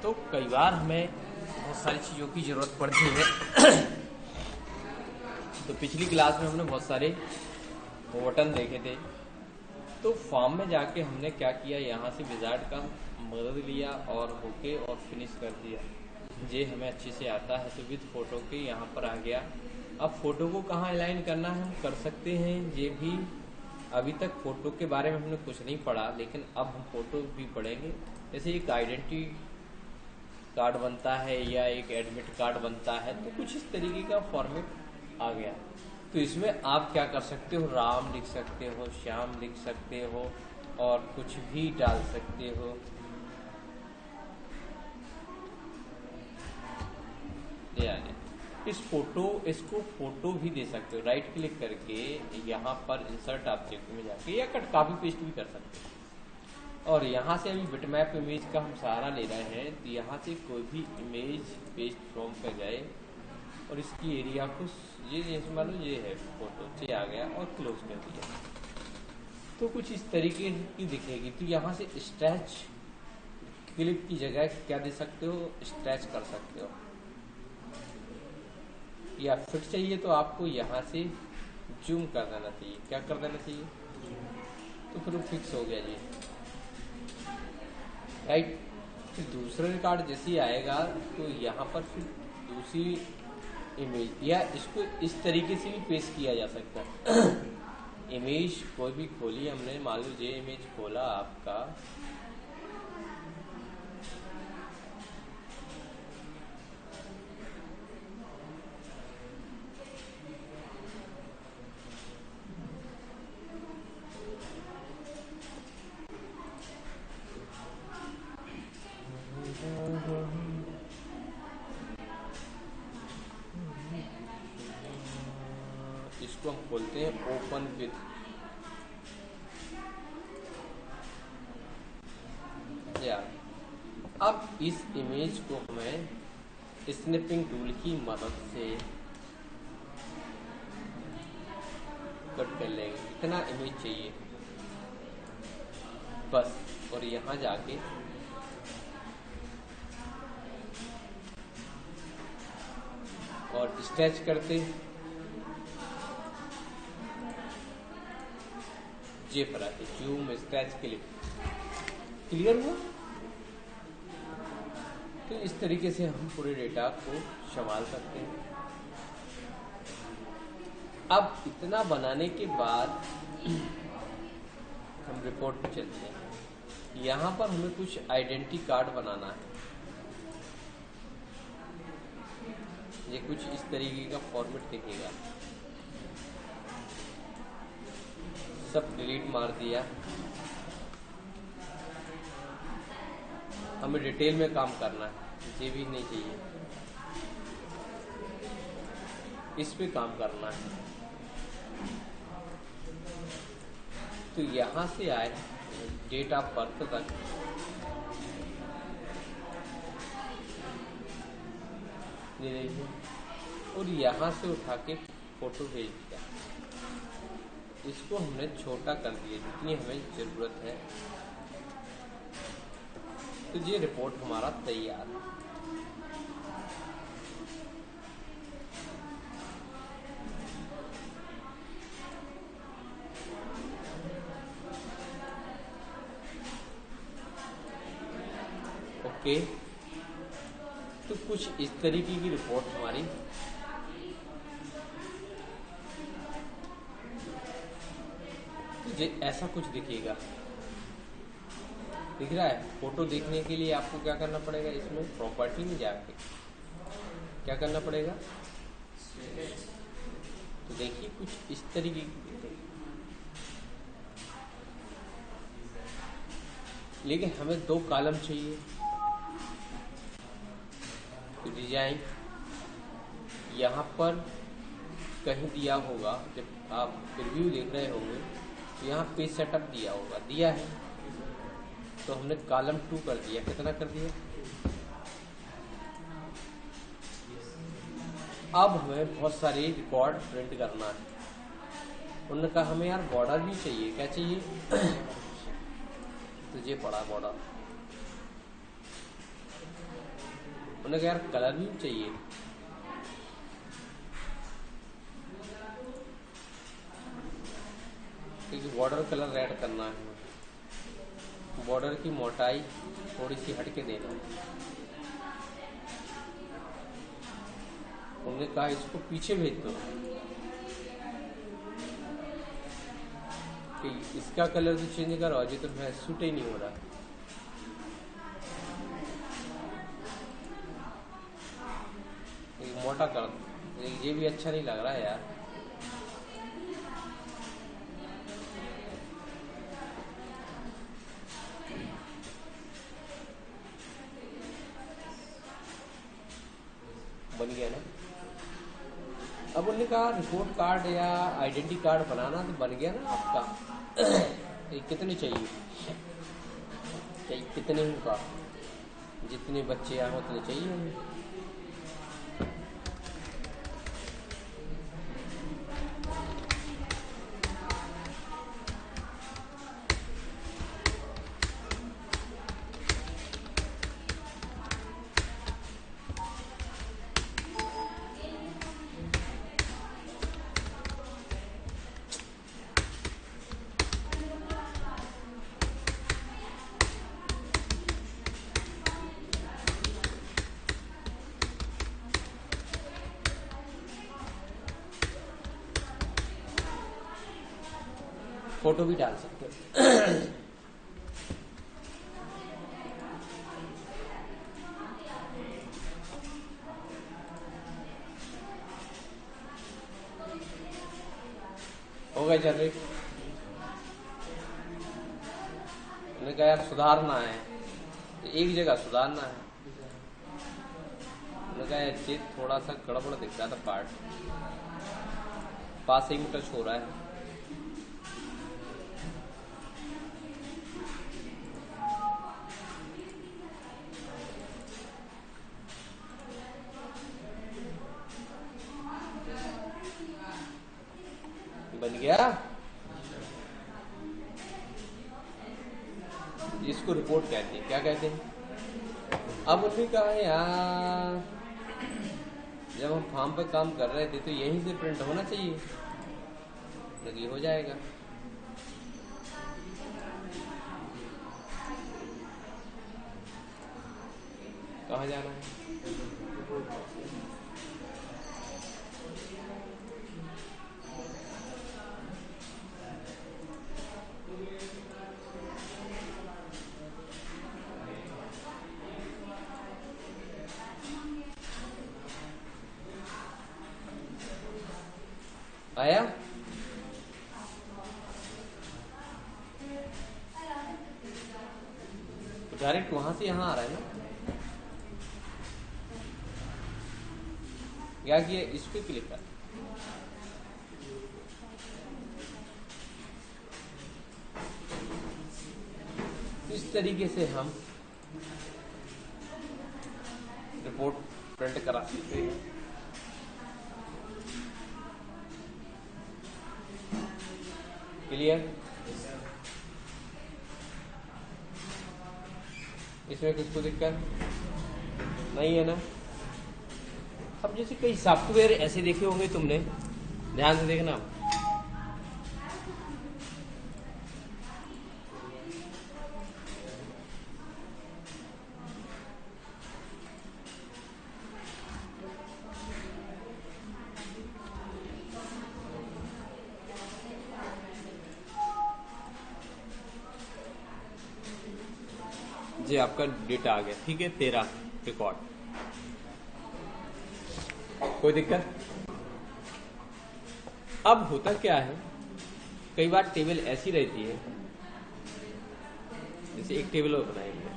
तो कई बार हमें बहुत सारी चीज़ों की ज़रूरत पड़ती है। तो पिछली क्लास में हमने बहुत सारे बटन देखे थे। तो फॉर्म में जाके हमने क्या किया, यहाँ से विजार्ड का मदद लिया और होके और फिनिश कर दिया। ये हमें अच्छे से आता है, तो विद फोटो के यहाँ पर आ गया। अब फोटो को कहाँ अलाइन करना है हम कर सकते हैं ये भी। अभी तक फ़ोटो के बारे में हमने कुछ नहीं पढ़ा, लेकिन अब हम फ़ोटो भी पढ़ेंगे। जैसे एक आइडेंटिटी कार्ड बनता है या एक एडमिट कार्ड बनता है, तो कुछ इस तरीके का फॉर्मेट आ गया। तो इसमें आप क्या कर सकते हो, राम लिख सकते हो, श्याम लिख सकते हो और कुछ भी डाल सकते हो। इसको फोटो भी दे सकते हो, राइट क्लिक करके यहाँ पर इंसर्ट ऑब्जेक्ट में जाके या कट कॉपी पेस्ट भी कर सकते हो। और यहाँ से अभी बिटमैप इमेज का हम सहारा ले रहे हैं, तो यहाँ से कोई भी इमेज पेस्ट फ्रॉम पे गए और इसकी एरिया को ये जैसे मान लो ये है फोटो, ये आ गया और क्लोज कर दिया, तो कुछ इस तरीके की दिखेगी। तो यहाँ से स्ट्रेच क्लिप की जगह क्या दे सकते हो, स्ट्रेच कर सकते हो। या फिट चाहिए तो आपको यहाँ से जूम कर देना चाहिए। क्या कर देना चाहिए, तो फिर वो फिक्स हो गया जी, राइट। फिर दूसरा रिकॉर्ड जैसे ही आएगा तो यहाँ पर फिर दूसरी इमेज, या इसको इस तरीके से भी पेश किया जा सकता है। इमेज कोई भी खोली हमने, मान लो ये इमेज खोला आपका, इसको हम बोलते हैं ओपन विथ। अब इस इमेज को हमें स्नैपिंग टूल की मदद से कट कर लेंगे, इतना इमेज चाहिए बस। और यहाँ जाके और स्ट्रेच करते जे पर आके जूम स्ट्रेच क्लिक, क्लियर हुआ। तो इस तरीके से हम पूरे डेटा को संभाल सकते हैं। अब इतना बनाने के बाद हम रिपोर्ट पे चलते हैं। यहाँ पर हमें कुछ आइडेंटिटी कार्ड बनाना है। ये कुछ इस तरीके का फॉर्मेट दिखेगा। सब डिलीट मार दिया। हमें डिटेल में काम करना है, ये भी नहीं चाहिए, इस पे काम करना है। तो यहाँ से आए डेट ऑफ बर्थ तक, ये देखिए, और यहाँ से उठा के फोटो भेज दिया। इसको हमने छोटा कर दिया जितनी हमें ज़रूरत है। तो ये रिपोर्ट हमारा तैयार है। ओके, तो कुछ इस तरीके की रिपोर्ट हमारी तो ऐसा कुछ दिखेगा, दिख रहा है। फोटो देखने के लिए आपको क्या करना पड़ेगा, इसमें प्रॉपर्टी में जाके क्या करना पड़ेगा, तो देखिए कुछ इस तरीके की दिखेगी। लेकिन हमें 2 कॉलम चाहिए। तो डिजाइन यहाँ पर कहीं दिया होगा, जब आप प्रीव्यू देख रहे होंगे तो यहाँ पेज सेटअप दिया होगा, दिया है। तो हमने कॉलम 2 कर दिया। कितना कर दिया, अब हमें बहुत सारे रिकॉर्ड प्रिंट करना है। उन्होंने कहा हमें यार बॉर्डर भी चाहिए। क्या चाहिए, तो ये पड़ा बॉर्डर। उन्होंने कहा यार कलर भी चाहिए, क्योंकि बॉर्डर कलर रेड करना है, बॉर्डर की मोटाई थोड़ी सी हट के देना है। उन्होंने कहा इसको पीछे भेज दो कि इसका कलर तो चेंज करो, अजय तो सूट ही नहीं हो रहा। मोटा कर, ये भी अच्छा नहीं लग रहा है यार। बन गया ना। अब उन्होंने कहा रिपोर्ट कार्ड या आइडेंटिटी कार्ड बनाना, तो बन गया ना आपका। ये कितने चाहिए, कितने का, जितने बच्चे आए उतने चाहिए। फोटो भी डाल सकते हो। हो गए जनरेट। मैंने कहा यार सुधारना है, एक जगह सुधारना है। मैंने कहा यार थोड़ा सा गड़बड़ दिख रहा था, पार्ट पास ही में टच हो रहा है। बन गया, इसको रिपोर्ट कहते हैं। क्या कहते हैं? अब उन्होंने कहा यार जब हम फार्म पे काम कर रहे थे तो यहीं से प्रिंट होना चाहिए, लगी हो जाएगा। कहाँ जाना है? आया? डायरेक्ट वहां से यहाँ आ रहा है ना? क्या किया, इस पे क्लिक कर। इस तरीके से हम रिपोर्ट प्रिंट करा सकते हैं। क्लियर? इसमें किसको दिक्कत नहीं है ना? अब जैसे कई सॉफ्टवेयर ऐसे देखे होंगे तुमने, ध्यान से देखना। जी आपका डेटा आ गया, ठीक है, 13 रिकॉर्ड। कोई दिक्कत? अब होता क्या है, कई बार टेबल ऐसी रहती है, जैसे एक टेबल और बनाएंगे,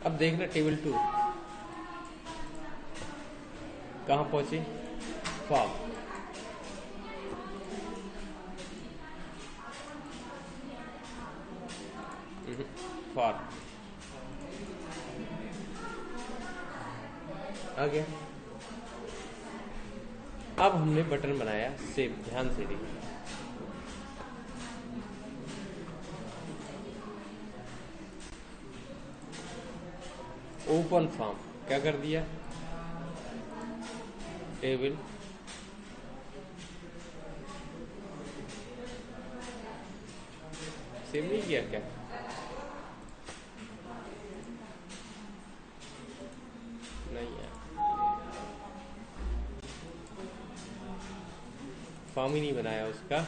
अब देखना टेबल 2 कहां पहुंचे, फॉर्म। फॉर आ गया। अब हमने बटन बनाया सेव, ध्यान से देखिए। ओपन फॉर्म क्या कर दिया, टेबल सेव नहीं किया क्या, नहीं यार फॉर्म ही नहीं बनाया उसका।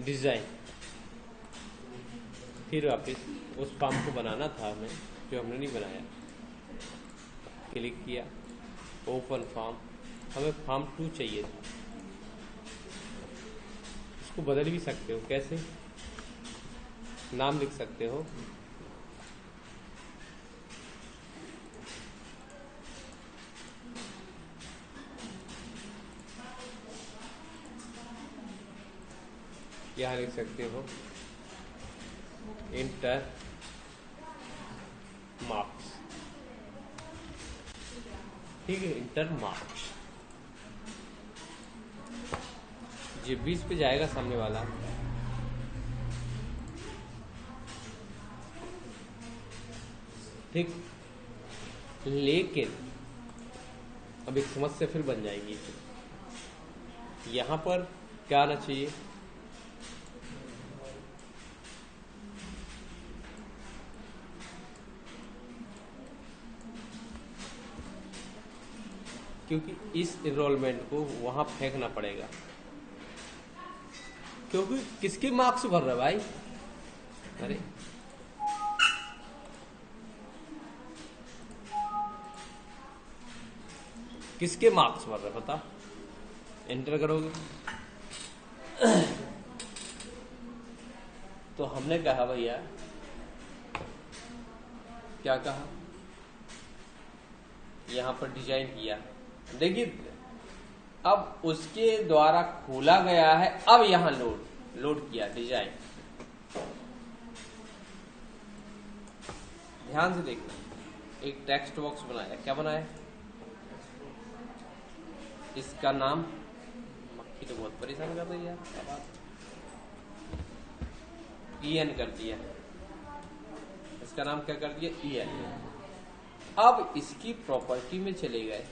डिजाइन, फिर वापस उस फॉर्म को बनाना था हमें जो हमने नहीं बनाया। क्लिक किया, ओपन फॉर्म, हमें फॉर्म 2 चाहिए था। इसको बदल भी सकते हो, कैसे, नाम लिख सकते हो, यहाँ लिख सकते हो इंटर मार्क्स, ठीक है, इंटर मार्क्स। जो 20 पे जाएगा सामने वाला, ठीक। लेकिन अब एक समस्या फिर बन जाएगी, यहां पर क्या आना चाहिए, क्योंकि इस एनरोलमेंट को वहां फेंकना पड़ेगा, क्योंकि किसके मार्क्स भर रहा है भाई, अरे किसके मार्क्स भर रहा है पता, एंटर करोगे तो हमने कहा भैया, क्या कहा, यहां पर डिजाइन किया, देखिए अब उसके द्वारा खोला गया है, अब यहां लोड किया डिजाइन, ध्यान से देखना। एक टेक्स्ट बॉक्स बनाया, क्या बनाया, इसका नाम, मक्खी तो बहुत परेशान कर रही है यार, EN कर दिया, इसका नाम क्या कर दिया, EN। अब इसकी प्रॉपर्टी में चले गए,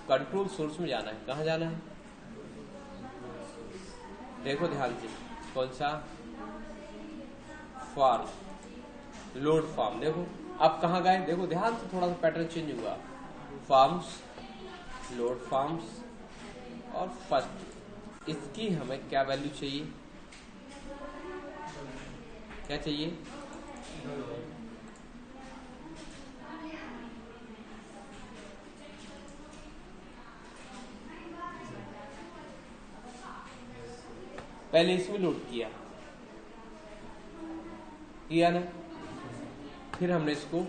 कंट्रोल सोर्स में जाना है, कहां जाना है, देखो ध्यान से, कौन सा, फॉर्म, लोड फॉर्म, देखो अब कहां गए, देखो ध्यान से, थोड़ा सा पैटर्न चेंज हुआ, फॉर्म्स, लोड फॉर्म्स और फर्स्ट, इसकी हमें क्या वैल्यू चाहिए, क्या चाहिए, पहले इसमें लोड किया ना, फिर हमने इसको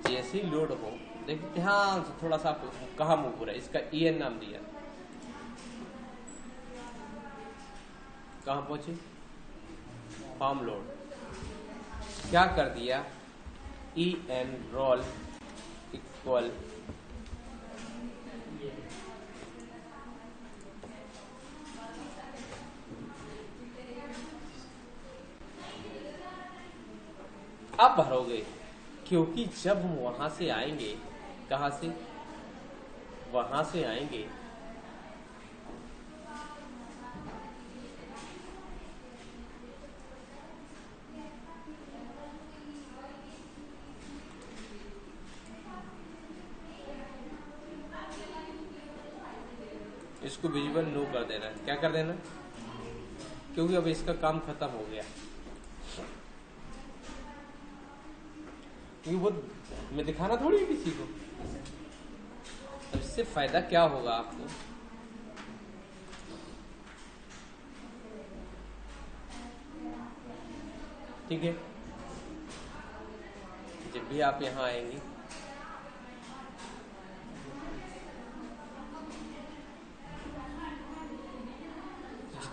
जैसे ही लोड हो, देखिए ध्यान से, थोड़ा सा कहाँ मूव हो रहा है, इसका EN नाम दिया, कहां पहुंचे, फॉर्म लोड, क्या कर दिया, EN रोल इक्वल अब भरोगे, क्योंकि जब हम वहां से आएंगे, कहां से, वहां से आएंगे, इसको विजुअल नो कर देना, क्या कर देना, क्योंकि अब इसका काम खत्म हो गया, क्योंकि वो मैं दिखाना थोड़ी है किसी को, तो इससे फायदा क्या होगा आपको, ठीक है। जब भी आप यहाँ आएंगे,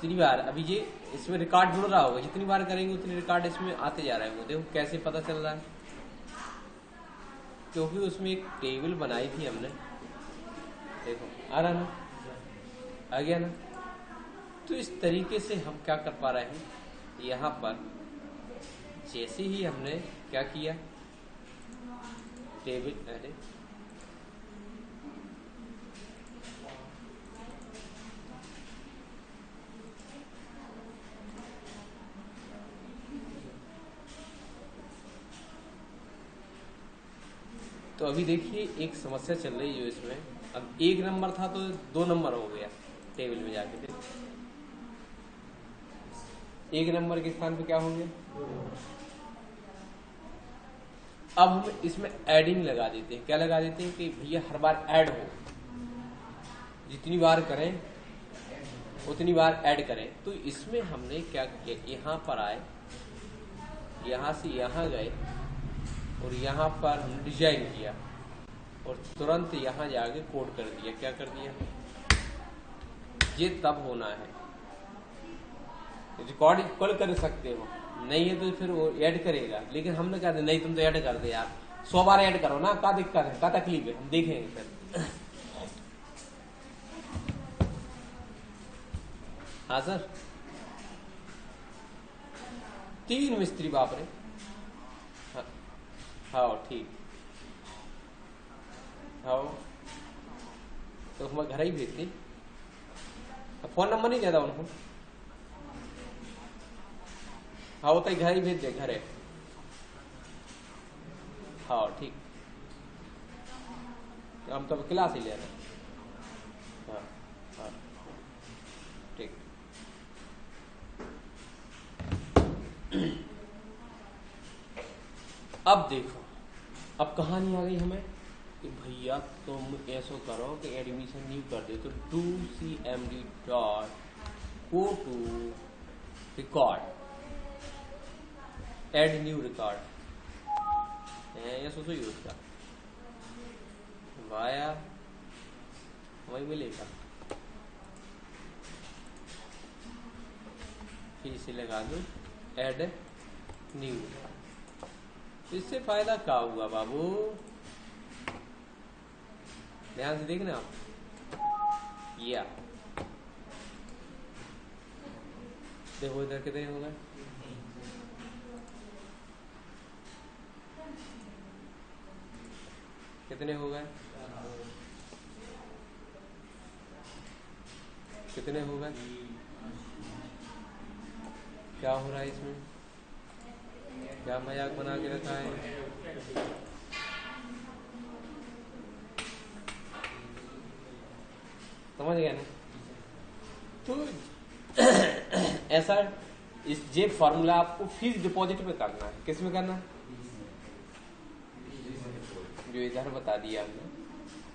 जितनी बार अभी ये इसमें रिकॉर्ड जुड़ रहा होगा, जितनी बार करेंगे उतनी रिकॉर्ड इसमें आते जा रहा है। वो देखो कैसे पता चल रहा है, क्योंकि उसमें एक टेबल बनाई थी हमने। देखो आ रहा ना, आ गया ना। तो इस तरीके से हम क्या कर पा रहे हैं, यहाँ पर जैसे ही हमने क्या किया, टेबल, अरे तो अभी देखिए एक समस्या चल रही है जो इसमें, अब 1 नंबर था तो 2 नंबर हो गया टेबल में जाके। देखो 1 नंबर के स्थान पे क्या हो गया। अब हम इसमें एडिंग लगा देते हैं। क्या लगा देते हैं कि भैया हर बार ऐड हो, जितनी बार करें उतनी बार ऐड करें। तो इसमें हमने क्या किया, यहाँ पर आए, यहाँ से यहाँ गए और यहाँ पर हमने डिजाइन किया और तुरंत यहाँ जाके कोड कर दिया। क्या कर दिया, ये तब होना है। रिकॉर्ड इक्वल कर सकते हो, नहीं है तो फिर वो ऐड करेगा। लेकिन हमने कहा नहीं तुम तो ऐड कर दे यार, 100 बार ऐड करो ना, क्या दिक्कत है, क्या तकलीफ है, हम देखेंगे फिर। हाँ सर, 3 मिस्त्री बाप रे। हाँ ठीक, हाँ तो हम घर ही भेजते, फोन नंबर नहीं देता उनको। हाँ वो तो घर ही भेज दे, घर है। हाँ ठीक, हम तो क्लास ही ले रहे हैं। हाँ हाँ ठीक। अब देखो, अब कहानी आ गई हमें कि भैया तुम ऐसा करो कि एडमिशन न्यू कर दे, तो do cmd dot go to record, add new record, ये सोचो यूज का वाया वही मिलेगा। फिर इसे लगा दो एड न्यू। इससे फायदा क्या हुआ बाबू, ध्यान से देखना आप। या देखो इधर कितने हो गए, कितने हो गए, कितने हो गए, क्या हो रहा है इसमें, क्या मजाक बना के रखा है। समझ गया ना। तो ऐसा इस जे फॉर्मूला आपको फीस डिपॉजिट में करना है। किस में करना है, जो इधर बता दिया हमने,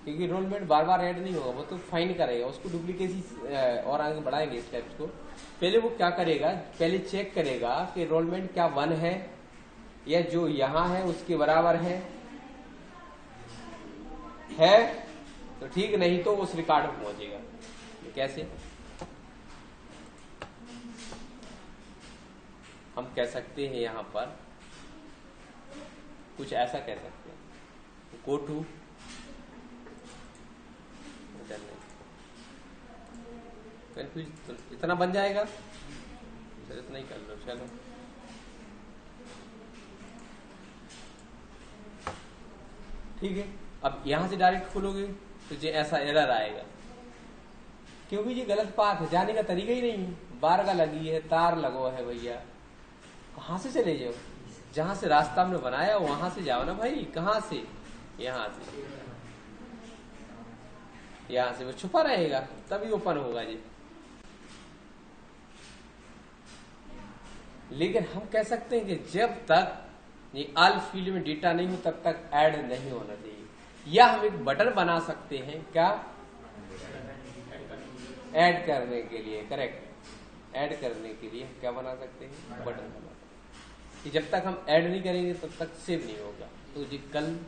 क्योंकि एनरोलमेंट बार बार ऐड नहीं होगा, वो तो फाइन करेगा, उसको डुप्लीकेसी और आगे बढ़ाएंगे स्टेप्स को। पहले वो क्या करेगा, पहले चेक करेगा कि एनरोलमेंट क्या 1 है या जो यहाँ है उसके बराबर है तो ठीक, नहीं तो उस रिकॉर्ड में पहुंचेगा। कैसे हम कह सकते हैं, यहाँ पर कुछ ऐसा कह सकते हैं, गो टू, कंफ्यूज इतना बन जाएगा, चलो इतना ही कर लो। चलो ठीक है, अब यहां से डायरेक्ट खोलोगे तो ये ऐसा एरर आएगा, क्योंकि ये गलत पाथ है, जाने का तरीका ही नहीं है। बारगा लगी है, तार लगो है भैया, कहां से चले जाओ, जहां से रास्ता हमने बनाया वहां से जाओ ना भाई। कहां से, यहां से, यहां से वो छुपा रहेगा तभी ओपन होगा जी। लेकिन हम कह सकते हैं कि जब तक ये ऑल फील्ड में डेटा नहीं हो तब तक ऐड नहीं होना चाहिए। या हम एक बटन बना सकते हैं, क्या, ऐड करने के लिए, करेक्ट, ऐड करने के लिए क्या बना सकते हैं, बटन बना सकते हैं। जब तक हम ऐड नहीं करेंगे तब तक सेव नहीं होगा। तो जी कल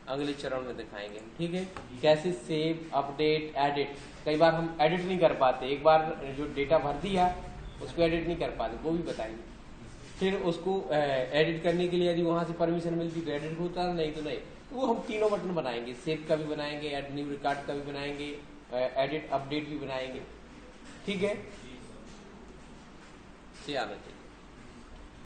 अगले चरण में दिखाएंगे, ठीक है, कैसे सेव, अपडेट, एडिट। कई बार हम एडिट नहीं कर पाते, एक बार जो डेटा भर दिया उसको एडिट नहीं कर पाते, वो भी बताएंगे। फिर उसको एडिट करने के लिए यदि वहां से परमिशन मिलती तो एडिट होता, नहीं तो नहीं। तो वो हम तीनों बटन बनाएंगे, सेव का भी बनाएंगे, एड न्यू रिकॉर्ड का भी बनाएंगे, एडिट अपडेट भी बनाएंगे। ठीक है, आना चाहिए।